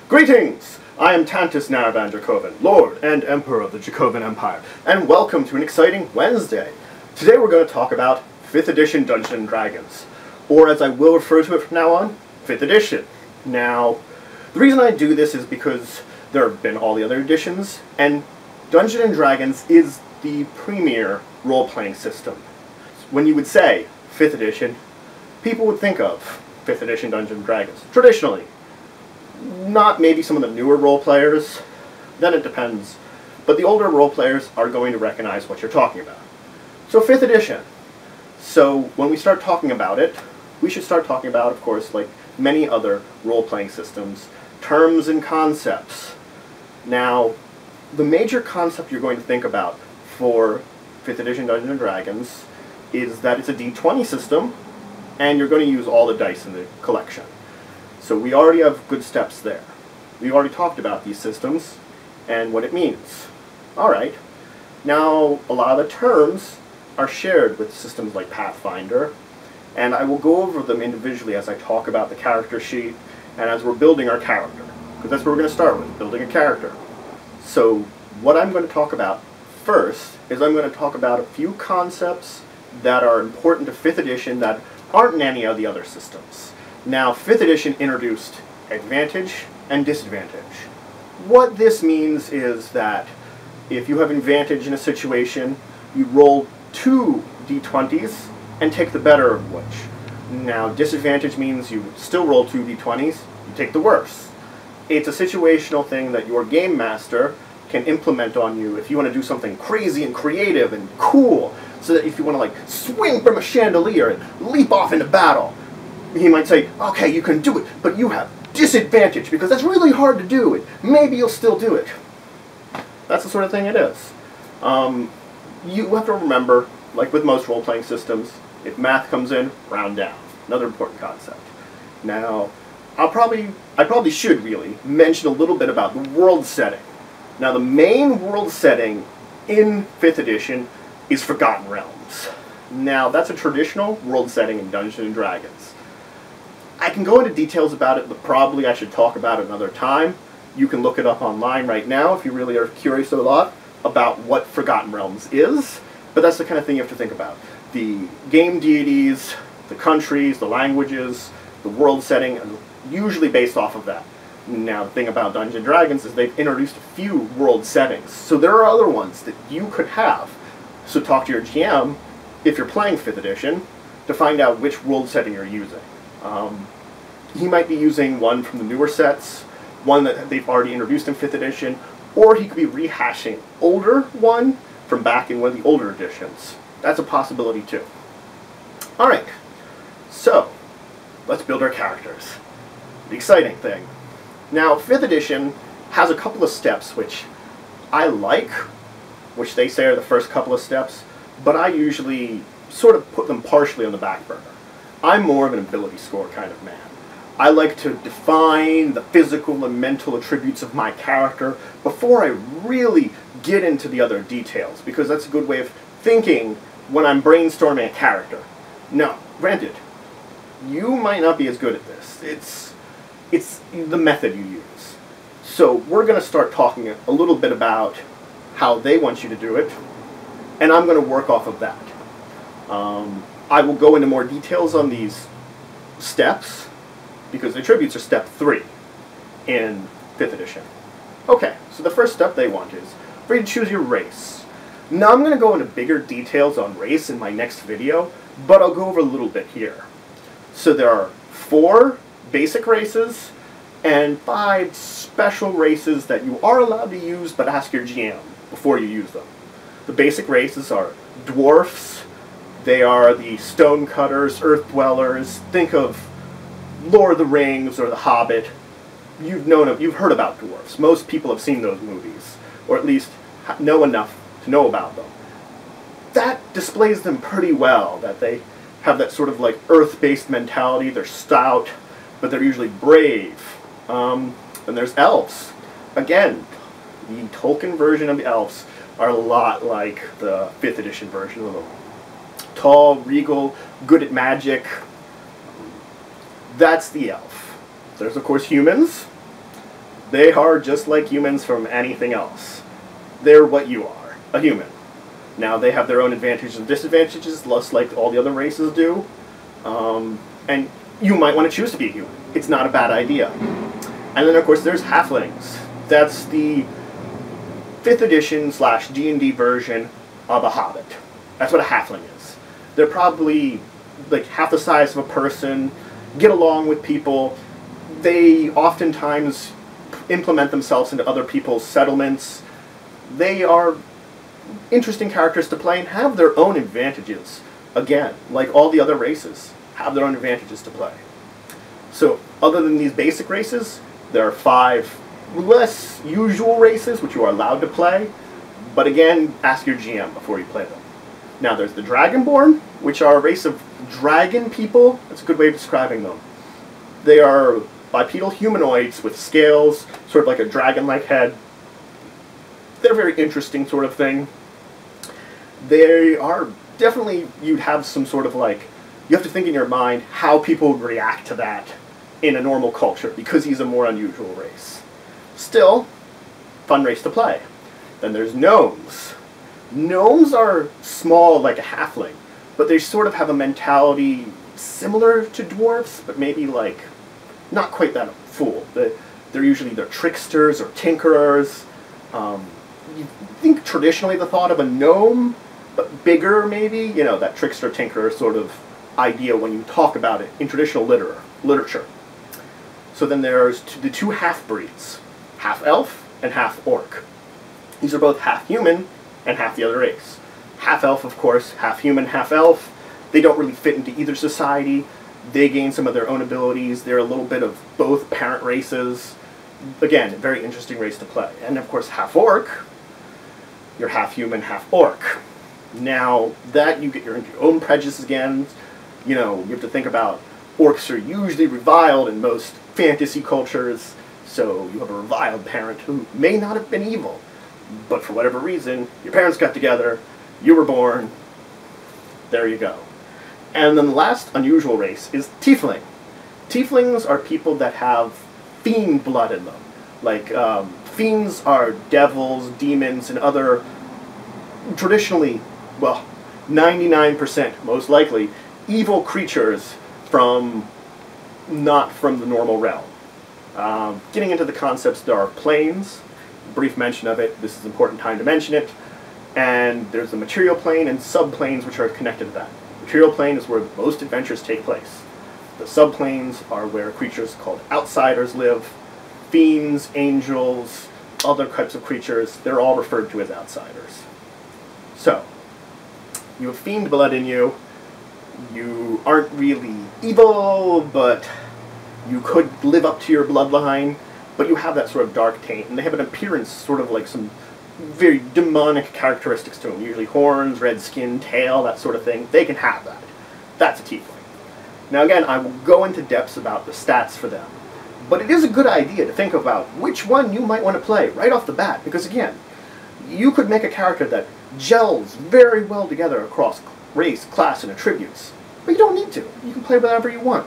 Greetings! I am Tantus Naraban Dracovin, Lord and Emperor of the Dracovin Empire, and welcome to an exciting Wednesday. Today we're going to talk about 5th edition Dungeons & Dragons, or as I will refer to it from now on, 5th edition. Now, the reason I do this is because there have been all the other editions, and Dungeons & Dragons is the premier role-playing system. When you would say 5th edition, people would think of 5th edition Dungeons & Dragons, traditionally. Not maybe some of the newer role players, then it depends. But the older role players are going to recognize what you're talking about. So 5th edition. So when we start talking about it, we should start talking about, of course, like many other role-playing systems, terms and concepts. Now, the major concept you're going to think about for 5th edition Dungeons & Dragons is that it's a D20 system, and you're going to use all the dice in the collection. So we already have good steps there. We already talked about these systems and what it means. Alright, now a lot of the terms are shared with systems like Pathfinder, and I will go over them individually as I talk about the character sheet and as we're building our character, because that's what we're going to start with, building a character. So what I'm going to talk about first is I'm going to talk about a few concepts that are important to 5th edition that aren't in any of the other systems. Now, 5th edition introduced advantage and disadvantage. What this means is that if you have advantage in a situation, you roll 2 d20s and take the better of which. Now, disadvantage means you still roll 2 d20s, you take the worse. It's a situational thing that your game master can implement on you if you want to do something crazy and creative and cool, so that if you want to like swing from a chandelier and leap off into battle, he might say, okay, you can do it, but you have disadvantage because that's really hard to do, and maybe you'll still do it. That's the sort of thing it is. You have to remember, like with most role-playing systems, if math comes in, round down. Another important concept. Now, I probably should really mention a little bit about the world setting. Now, the main world setting in 5th edition is Forgotten Realms. Now, that's a traditional world setting in Dungeons & Dragons. I can go into details about it, but probably I should talk about it another time. You can look it up online right now if you really are curious a lot about what Forgotten Realms is, but that's the kind of thing you have to think about. The game deities, the countries, the languages, the world setting, and usually based off of that. Now, the thing about Dungeons & Dragons is they've introduced a few world settings, so there are other ones that you could have. So talk to your GM, if you're playing 5th edition, to find out which world setting you're using. He might be using one from the newer sets, one that they've already introduced in 5th edition, or he could be rehashing older one from back in one of the older editions. That's a possibility too. Alright, so let's build our characters. The exciting thing. Now, 5th edition has a couple of steps which I like, which they say are the first couple of steps, but I usually sort of put them partially on the back burner. I'm more of an ability score kind of man. I like to define the physical and mental attributes of my character before I really get into the other details, because that's a good way of thinking when I'm brainstorming a character. Now, granted, you might not be as good at this. It's the method you use. So we're going to start talking a little bit about how they want you to do it, and I'm going to work off of that. I will go into more details on these steps, because the attributes are step 3 in 5th edition. Okay, so the first step they want is for you to choose your race. Now I'm going to go into bigger details on race in my next video, but I'll go over a little bit here. So there are 4 basic races and 5 special races that you are allowed to use, but ask your GM before you use them. The basic races are dwarfs. They are the stonecutters, earth dwellers. Think of Lord of the Rings or The Hobbit. You've heard about dwarfs. Most people have seen those movies, or at least know enough to know about them. That displays them pretty well, that they have that sort of like earth-based mentality. They're stout, but they're usually brave. And there's elves. Again, the Tolkien version of the elves are a lot like the 5th edition version of them. Tall, regal, good at magic. That's the elf. There's, of course, humans. They are just like humans from anything else. They're what you are, a human. Now, they have their own advantages and disadvantages, just like all the other races do. And you might want to choose to be a human. It's not a bad idea. And then, of course, there's halflings. That's the 5th edition / D&D version of a hobbit. That's what a halfling is. They're probably like half the size of a person, get along with people. They oftentimes implement themselves into other people's settlements. They are interesting characters to play and have their own advantages. Again, like all the other races, have their own advantages to play. So, other than these basic races, there are 5 less usual races which you are allowed to play, but again, ask your GM before you play them. Now, there's the Dragonborn, which are a race of dragon people. That's a good way of describing them. They are bipedal humanoids with scales, sort of like a dragon-like head. They're a very interesting sort of thing. They are definitely, you'd have some sort of like, you have to think in your mind how people would react to that in a normal culture, because he's a more unusual race. Still, fun race to play. Then there's gnomes. Gnomes are small like a halfling, but they sort of have a mentality similar to dwarves, but maybe like not quite that full. They're usually tricksters or tinkerers. You think traditionally the thought of a gnome, but bigger maybe, you know, that trickster tinkerer sort of idea when you talk about it in traditional literature. So then there's the 2 half-breeds, half-elf and half-orc. These are both half-human and half the other race. Half-elf, of course, half-human, half-elf. They don't really fit into either society. They gain some of their own abilities. They're a little bit of both parent races. Again, a very interesting race to play. And of course, half-orc, you're half-human, half-orc. Now, that you get into your own prejudices again. You know, you have to think about orcs are usually reviled in most fantasy cultures, so you have a reviled parent who may not have been evil, but for whatever reason, your parents got together, you were born, there you go. And then the last unusual race is tiefling. Tieflings are people that have fiend blood in them. Like, fiends are devils, demons, and other, traditionally, well, 99% most likely, evil creatures not from the normal realm. Getting into the concepts, there are planes, brief mention of it, this is an important time to mention it, and there's the material plane and subplanes which are connected to that. Material plane is where most adventures take place. The subplanes are where creatures called outsiders live, fiends, angels, other types of creatures, they're all referred to as outsiders. So, you have fiend blood in you, you aren't really evil, but you could live up to your bloodline, but you have that sort of dark taint, and they have an appearance sort of like some very demonic characteristics to them, usually horns, red skin, tail, that sort of thing. They can have that. That's a tiefling. Now again, I will go into depths about the stats for them, but it is a good idea to think about which one you might want to play right off the bat, because again, you could make a character that gels very well together across race, class, and attributes, but you don't need to. You can play whatever you want.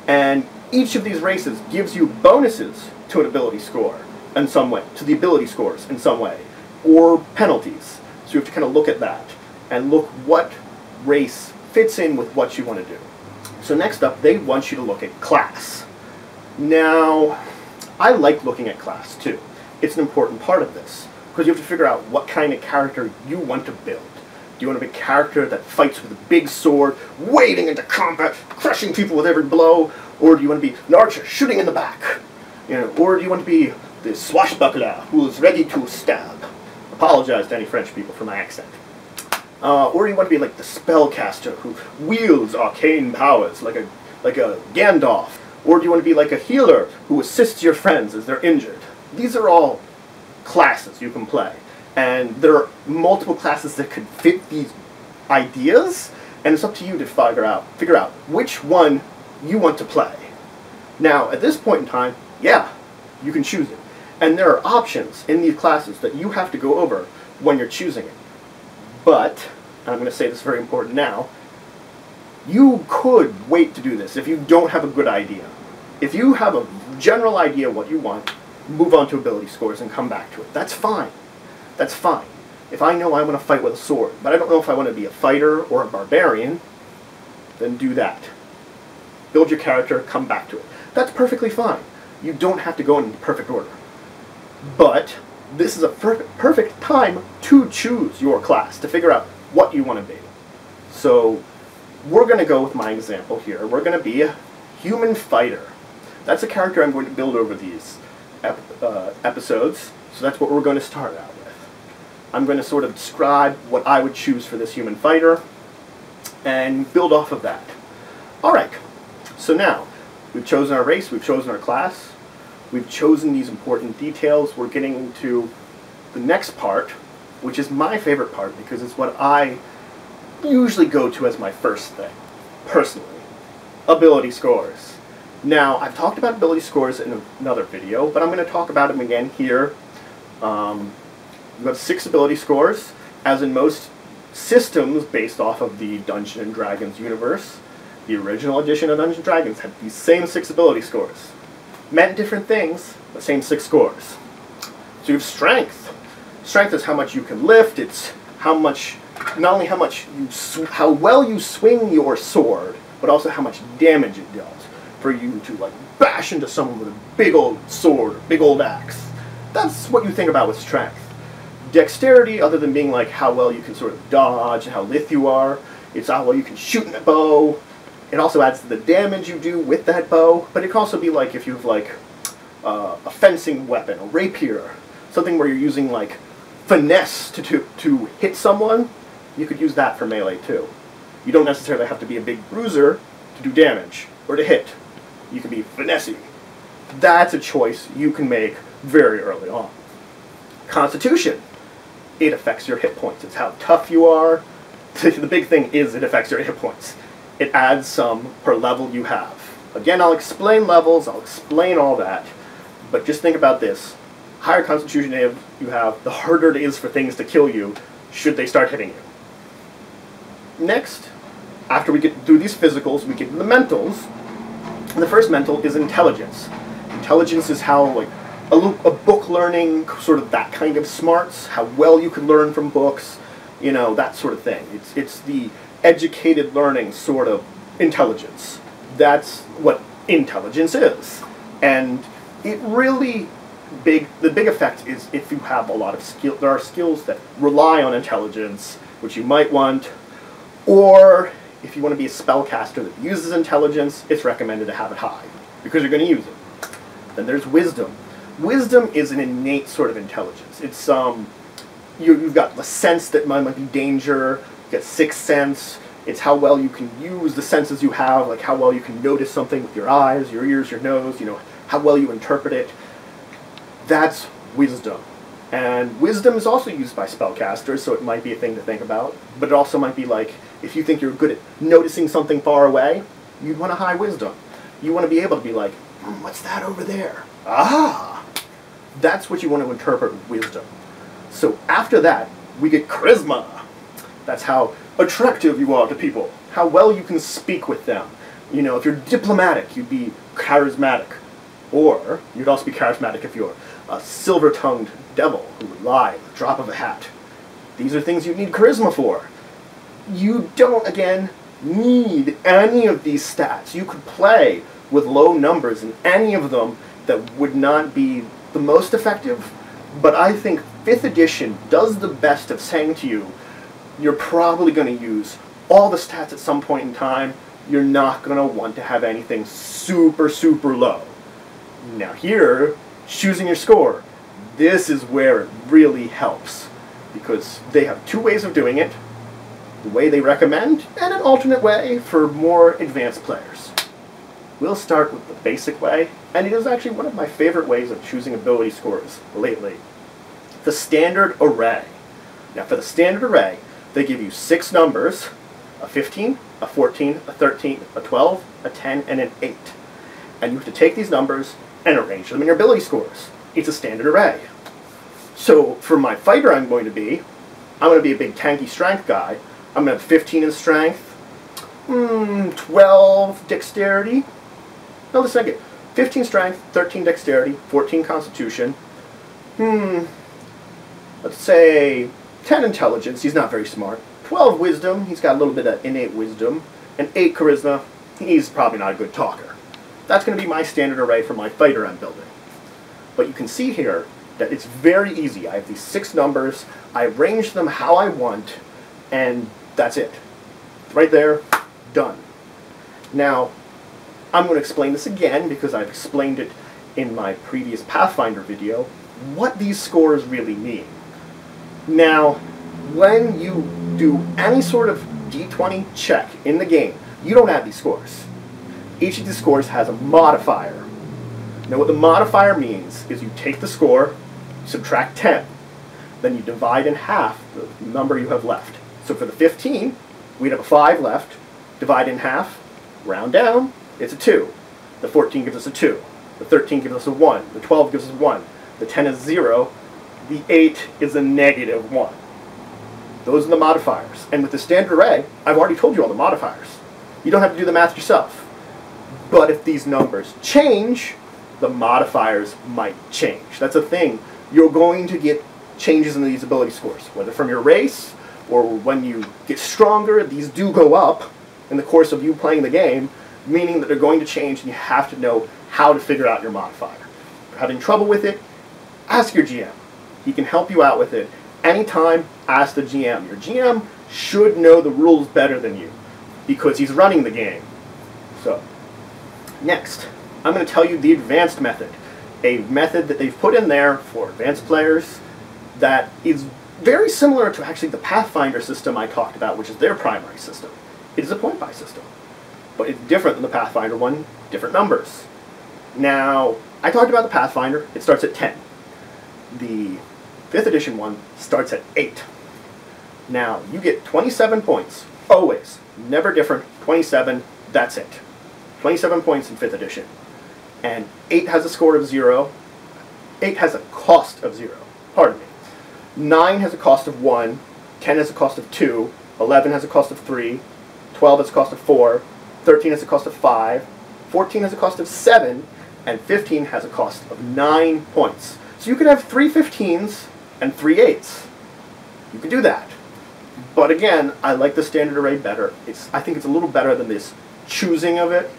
And each of these races gives you bonuses to an ability score in some way, to the ability scores in some way, or penalties. So you have to kind of look at that and look what race fits in with what you want to do. So next up, they want you to look at class. Now, I like looking at class too. It's an important part of this, because you have to figure out what kind of character you want to build. Do you want to be a character that fights with a big sword, wading into combat, crushing people with every blow? Or do you want to be an archer shooting in the back? You know, or do you want to be the swashbuckler who is ready to stab? Apologize to any French people for my accent. Or do you want to be like the spellcaster who wields arcane powers like a Gandalf? Or do you want to be like a healer who assists your friends as they're injured? These are all classes you can play. And there are multiple classes that could fit these ideas, and it's up to you to figure out which one you want to play. Now, at this point in time, yeah, you can choose it. And there are options in these classes that you have to go over when you're choosing it. But, and I'm going to say this very important now, you could wait to do this if you don't have a good idea. If you have a general idea what you want, move on to ability scores and come back to it. That's fine. That's fine. If I know I want to fight with a sword, but I don't know if I want to be a fighter or a barbarian, then do that. Build your character, come back to it. That's perfectly fine. You don't have to go in perfect order. But this is a perfect time to choose your class, to figure out what you want to be. So we're going to go with my example here. We're going to be a human fighter. That's a character I'm going to build over these episodes. So that's what we're going to start out with. I'm going to sort of describe what I would choose for this human fighter and build off of that. Alright, so now we've chosen our race, we've chosen our class, we've chosen these important details. We're getting into the next part, which is my favorite part because it's what I usually go to as my first thing, personally. Ability scores. Now, I've talked about ability scores in another video, but I'm going to talk about them again here. We've got 6 ability scores, as in most systems based off of the Dungeons & Dragons universe. The original edition of Dungeons & Dragons had these same 6 ability scores. Meant different things, but same 6 scores. So you have strength. Strength is how much you can lift. It's how much, not only how well you swing your sword, but also how much damage it does for you to like bash into someone with a big old sword or big old axe. That's what you think about with strength. Dexterity, other than being like how well you can sort of dodge and how lithe you are, it's how well you can shoot in a bow. It also adds to the damage you do with that bow, but it can also be like if you have like a fencing weapon, a rapier, something where you're using like finesse to hit someone. You could use that for melee too. You don't necessarily have to be a big bruiser to do damage or to hit. You can be finesse-y. That's a choice you can make very early on. Constitution. It affects your hit points. It's how tough you are. The big thing is it affects your hit points. It adds some per level you have. Again, I'll explain levels, I'll explain all that, but just think about this. Higher constitution you have, the harder it is for things to kill you should they start hitting you. Next, after we get through these physicals, we get to the mentals. And the first mental is intelligence. Intelligence is how, like, a book learning, sort of that kind of smarts, how well you can learn from books, you know, that sort of thing. It's the educated learning sort of intelligence. That's what intelligence is. And it really, the big effect is if you have a lot of skill, there are skills that rely on intelligence, which you might want, or if you want to be a spellcaster that uses intelligence, it's recommended to have it high, because you're going to use it. Then there's wisdom. Wisdom is an innate sort of intelligence. It's, you've got the sense that might be danger, you get sixth sense, it's how well you can use the senses you have, like how well you can notice something with your eyes, your ears, your nose, you know, how well you interpret it. That's wisdom. And wisdom is also used by spellcasters, so it might be a thing to think about. But it also might be like, if you think you're good at noticing something far away, you'd want a high wisdom. You want to be able to be like, what's that over there? Ah! That's what you want to interpret with wisdom. So after that, we get charisma. That's how attractive you are to people, how well you can speak with them. You know, if you're diplomatic, you'd be charismatic. Or you'd also be charismatic if you're a silver-tongued devil who would lie at the drop of a hat. These are things you need charisma for. You don't, again, need any of these stats. You could play with low numbers in any of them that would not be the most effective, but I think 5th edition does the best of saying to you, you're probably going to use all the stats at some point in time. You're not going to want to have anything super, super low. Now here, choosing your score, this is where it really helps, because they have 2 ways of doing it, the way they recommend, and an alternate way for more advanced players. We'll start with the basic way, and it is actually one of my favorite ways of choosing ability scores lately. The standard array. Now for the standard array, they give you 6 numbers, a 15, a 14, a 13, a 12, a 10, and an 8. And you have to take these numbers and arrange them in your ability scores. It's a standard array. So for my fighter I'm going to be a big tanky strength guy. I'm going to have 15 in strength, 12 dexterity. No, let's take it. 15 strength, 13 dexterity, 14 constitution. Let's say 10 intelligence, he's not very smart. 12 wisdom, he's got a little bit of innate wisdom. And 8 charisma, he's probably not a good talker. That's going to be my standard array for my fighter I'm building. But you can see here that it's very easy. I have these 6 numbers, I arrange them how I want, and that's it. Right there, done. Now, I'm going to explain this again because I've explained it in my previous Pathfinder video, what these scores really mean. Now, when you do any sort of D20 check in the game, you don't add these scores. Each of these scores has a modifier. Now what the modifier means is you take the score, subtract 10, then you divide in half the number you have left. So for the 15, we'd have a 5 left, divide in half, round down, it's a 2. The 14 gives us a 2. The 13 gives us a 1. The 12 gives us 1. The 10 is 0. The 8 is a negative 1. Those are the modifiers. And with the standard array, I've already told you all the modifiers. You don't have to do the math yourself. But if these numbers change, the modifiers might change. That's a thing. You're going to get changes in these ability scores, whether from your race or when you get stronger. These do go up in the course of you playing the game, meaning that they're going to change and you have to know how to figure out your modifier. If you're having trouble with it, ask your GM. He can help you out with it. Anytime, ask the GM. Your GM should know the rules better than you because he's running the game. So, next, I'm going to tell you the advanced method. A method that they've put in there for advanced players that is very similar to actually the Pathfinder system I talked about, which is their primary system. It is a point-buy system. But it's different than the Pathfinder one, different numbers. Now, I talked about the Pathfinder. It starts at 10. The 5th edition one starts at 8. Now, you get 27 points, always, never different, 27, that's it. 27 points in 5th edition. And 8 has a score of 0. 8 has a cost of 0, pardon me. 9 has a cost of 1, 10 has a cost of 2, 11 has a cost of 3, 12 has a cost of 4, 13 has a cost of 5, 14 has a cost of 7, and 15 has a cost of 9 points. So you could have 3 15s and 3 8s. You could do that. But again, I like the standard array better. I think it's a little better than this choosing of it.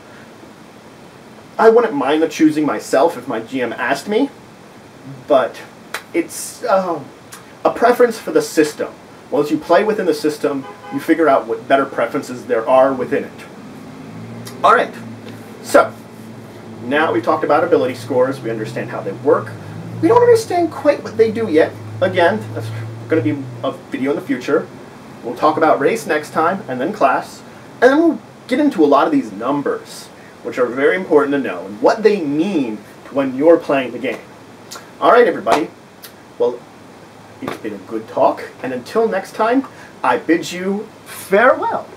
I wouldn't mind the choosing myself if my GM asked me, but it's a preference for the system. Once you play within the system, you figure out what better preferences there are within it. Alright, so now we talked about ability scores, we understand how they work. We don't understand quite what they do yet. Again, that's going to be a video in the future. We'll talk about race next time, and then class, and then we'll get into a lot of these numbers, which are very important to know, and what they mean when you're playing the game. Alright everybody, well, it's been a good talk, and until next time, I bid you farewell.